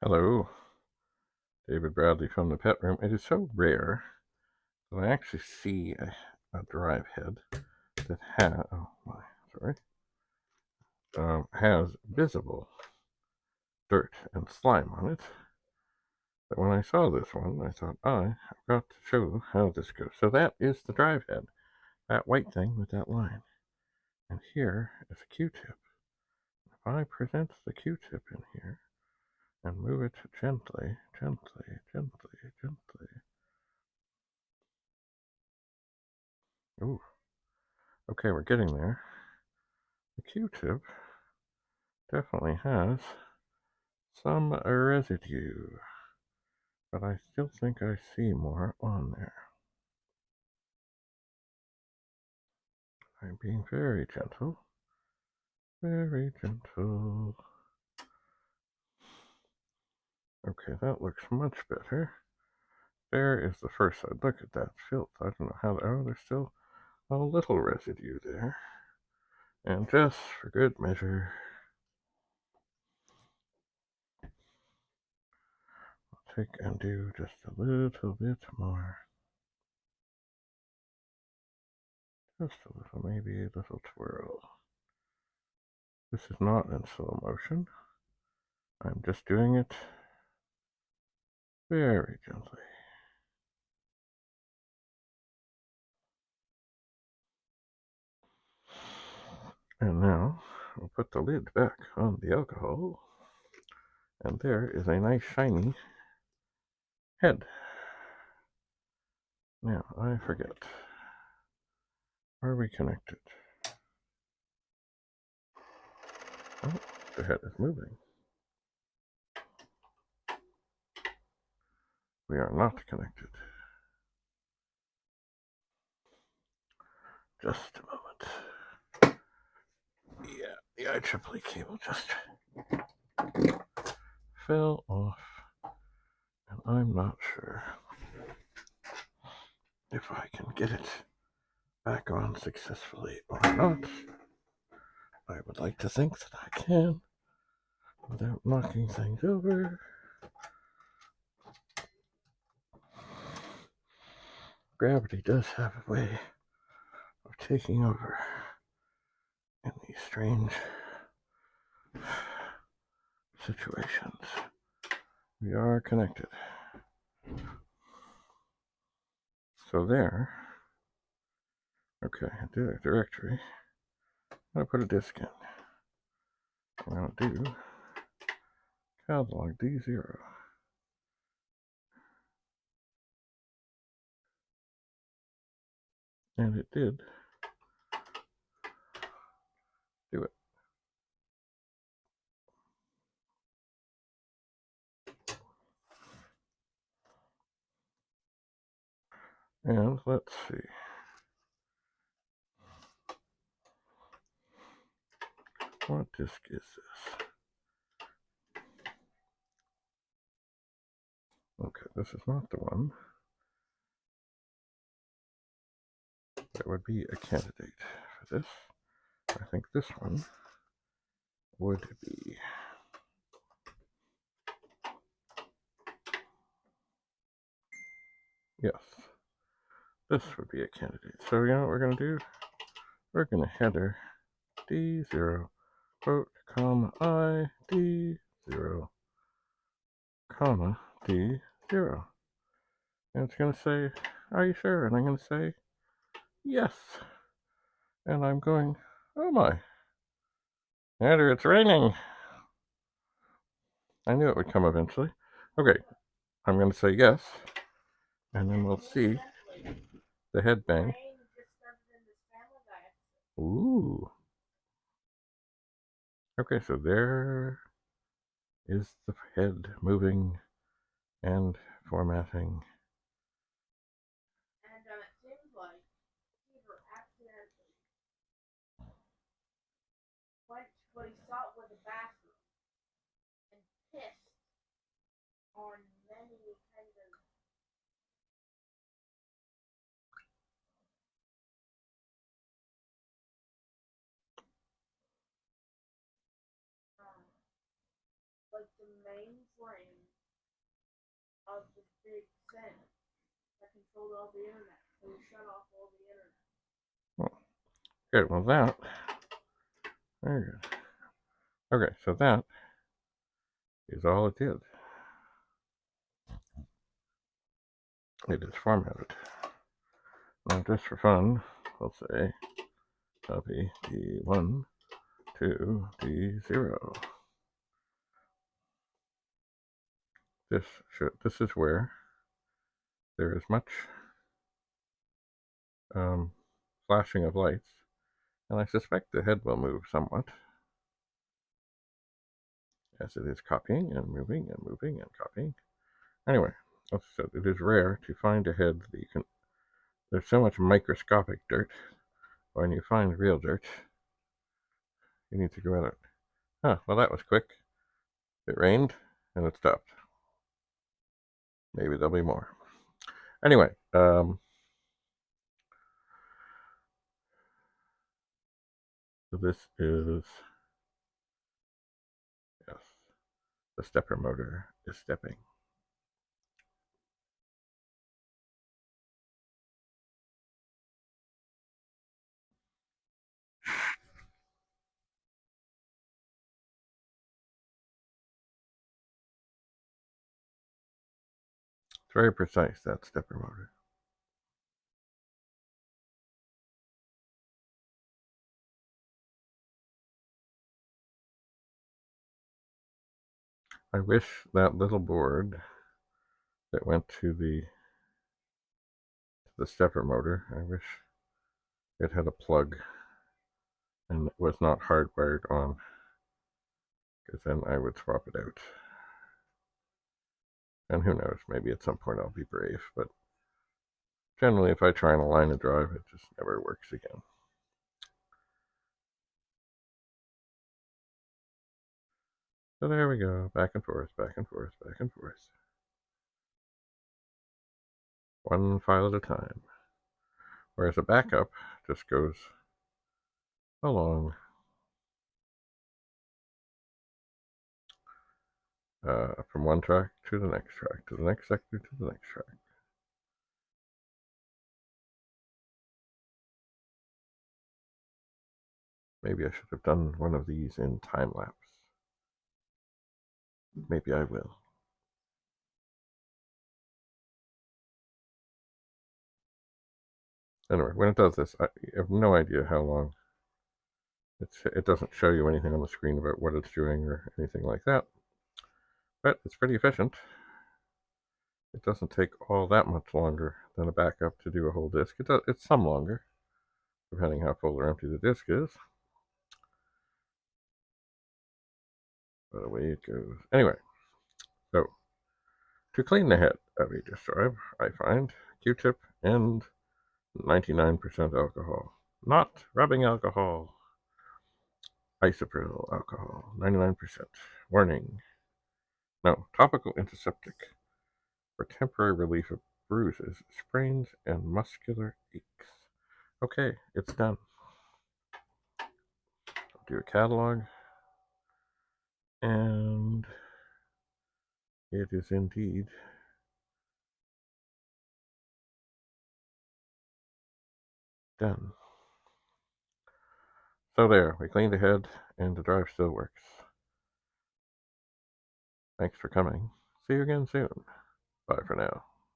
Hello, David Bradley from the pet room. It is so rare that I actually see a drive head that has visible dirt and slime on it. But when I saw this one, I thought, I've got to show how this goes. So that is the drive head, that white thing with that line. And here is a Q-tip. If I present the Q-tip in here and move it gently, gently, gently, gently. Ooh. Okay, we're getting there. The Q-tip definitely has some residue, but I still think I see more on there. I'm being very gentle. Very gentle. Okay, that looks much better. There is the first side. Look at that filth. I don't know how. Oh, there's still a little residue there. And just for good measure, I'll take and do just a little bit more. Just a little, maybe a little twirl. This is not in slow motion. I'm just doing it very gently. And now we'll put the lid back on the alcohol, and there is a nice shiny head. Now, I forget. Are we connected? Oh, the head is moving. We are not connected. Just a moment. Yeah, the IEEE cable just fell off, and I'm not sure if I can get it back on successfully or not. I would like to think that I can without knocking things over. Gravity does have a way of taking over in these strange situations. We are connected. So there. Okay, directory. I'm going to put a disk in. I'm going to do catalog D0. And it did do it. And let's see. What disk is this? Okay, this is not the one that would be a candidate for this. I think this one would be. Yes, this would be a candidate. So you know what we're going to do? We're going to header D0, quote, comma, I, D0, comma, D0. And it's going to say, are you sure? And I'm going to say, yes. And I'm going, oh my. Andrew, it's raining. I knew it would come eventually. Okay, I'm going to say yes. And then we'll see the head bang. Ooh. Okay, so there is the head moving and formatting. And it seems like Peter accidentally went to what he thought was a bathroom and pissed on many kind of like the mainframe of the big thing that controlled all the internet. So we shut off all the internet. Good. Well, that. Very good. Okay, so that is all it did. It is formatted. Now, just for fun, we'll say copy D1 to D0. This is where there is much flashing of lights, and I suspect the head will move somewhat as it is copying and moving and moving and copying. Anyway, as I said, it is rare to find a head that you can. There's so much microscopic dirt. When you find real dirt, you need to go at it. Huh, well, that was quick. It rained and it stopped. Maybe there'll be more. Anyway, so this is, yes, the stepper motor is stepping. It's very precise, that stepper motor. I wish that little board that went to the stepper motor, I wish it had a plug and it was not hardwired on, because then I would swap it out. And who knows, maybe at some point I'll be brave, but generally if I try and align a drive, it just never works again. So there we go, back and forth, back and forth, back and forth. One file at a time. Whereas a backup just goes along from one track to the next track, to the next sector, to the next track. Maybe I should have done one of these in time lapse. Maybe I will. Anyway, when it does this, I have no idea how long. It doesn't show you anything on the screen about what it's doing or anything like that. But it's pretty efficient. It doesn't take all that much longer than a backup to do a whole disk. It's some longer, depending how full or empty the disk is. But away it goes. Anyway, so to clean the head of a disk drive, I find Q-tip and 99% alcohol. Not rubbing alcohol. Isopropyl alcohol, 99%. Warning. No, topical antiseptic for temporary relief of bruises, sprains, and muscular aches. Okay, it's done. I'll do a catalog. And it is indeed done. So there, we cleaned the head and the drive still works. Thanks for coming. See you again soon. Bye for now.